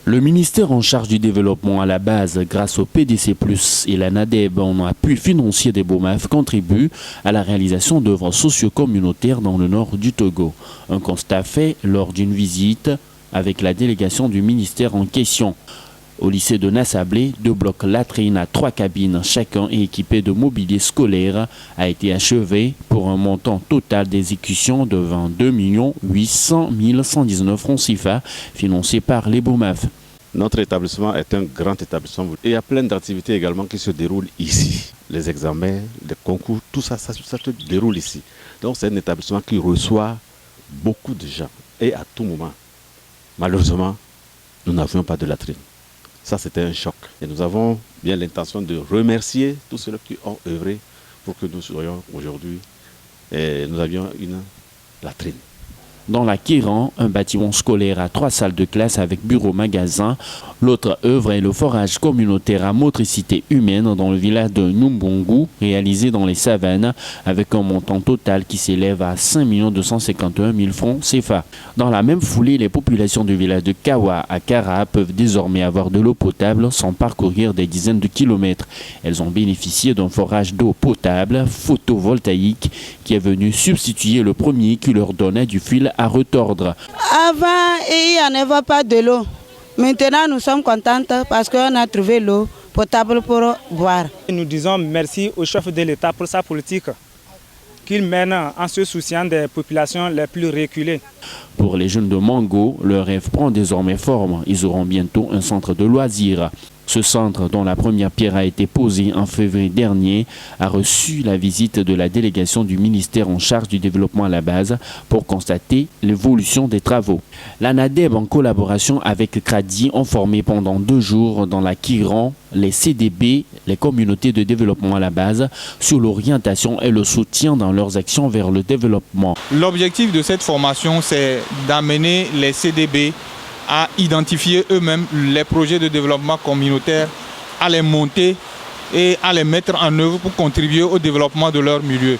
Le ministère en charge du développement à la base, grâce au PDC+, et la NADEB, en appui financier des BOMAF, contribue à la réalisation d'œuvres socio-communautaires dans le nord du Togo. Un constat fait lors d'une visite avec la délégation du ministère en question. Au lycée de Nassablé, 2 blocs latrines à 3 cabines, chacun est équipé de mobilier scolaire, a été achevé pour un montant total d'exécution de 22 800 119 francs CFA, financé par les BOMAF. Notre établissement est un grand établissement et il y a plein d'activités également qui se déroulent ici. Les examens, les concours, tout ça se déroule ici. Donc c'est un établissement qui reçoit beaucoup de gens et à tout moment. Malheureusement, nous n'avions pas de latrine. Ça, c'était un choc. Et nous avons bien l'intention de remercier tous ceux qui ont œuvré pour que nous soyons aujourd'hui et nous avions une latrine. Dans la Kiran, un bâtiment scolaire à 3 salles de classe avec bureau-magasin. L'autre œuvre est le forage communautaire à motricité humaine dans le village de Numbongu, réalisé dans les savanes, avec un montant total qui s'élève à 5 251 000 francs CFA. Dans la même foulée, les populations du village de Kawa à Kara peuvent désormais avoir de l'eau potable sans parcourir des dizaines de kilomètres. Elles ont bénéficié d'un forage d'eau potable photovoltaïque qui est venu substituer le premier qui leur donnait du fil à retordre. Avant, il n'y en avait pas de l'eau. Maintenant, nous sommes contentes parce qu'on a trouvé l'eau potable pour boire. Nous disons merci au chef de l'État pour sa politique qu'il mène en se souciant des populations les plus reculées. Pour les jeunes de Mango, leur rêve prend désormais forme. Ils auront bientôt un centre de loisirs. Ce centre, dont la première pierre a été posée en février dernier, a reçu la visite de la délégation du ministère en charge du développement à la base pour constater l'évolution des travaux. La NADEB, en collaboration avec Kradi, ont formé pendant 2 jours dans la Kiran les CDB, les communautés de développement à la base, sur l'orientation et le soutien dans leurs actions vers le développement. L'objectif de cette formation, c'est d'amener les CDB à identifier eux-mêmes les projets de développement communautaire, à les monter et à les mettre en œuvre pour contribuer au développement de leur milieu.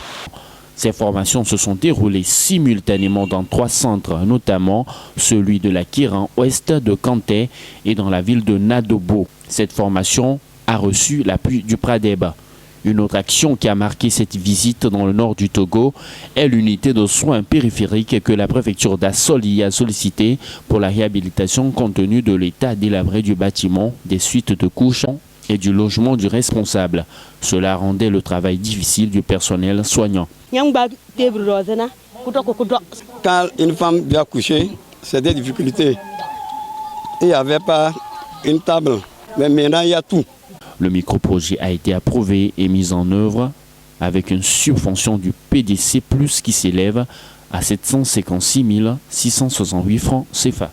Ces formations se sont déroulées simultanément dans 3 centres, notamment celui de la Kiran Ouest de Kanté et dans la ville de Nadobo. Cette formation a reçu l'appui du Pradeb. Une autre action qui a marqué cette visite dans le nord du Togo est l'unité de soins périphériques que la préfecture d'Assoli a sollicitée pour la réhabilitation compte tenu de l'état délabré du bâtiment, des suites de couches et du logement du responsable. Cela rendait le travail difficile du personnel soignant. Quand une femme vient coucher, c'est des difficultés. Il n'y avait pas une table, mais maintenant il y a tout. Le microprojet a été approuvé et mis en œuvre avec une subvention du PDC+, qui s'élève à 756 668 francs CFA.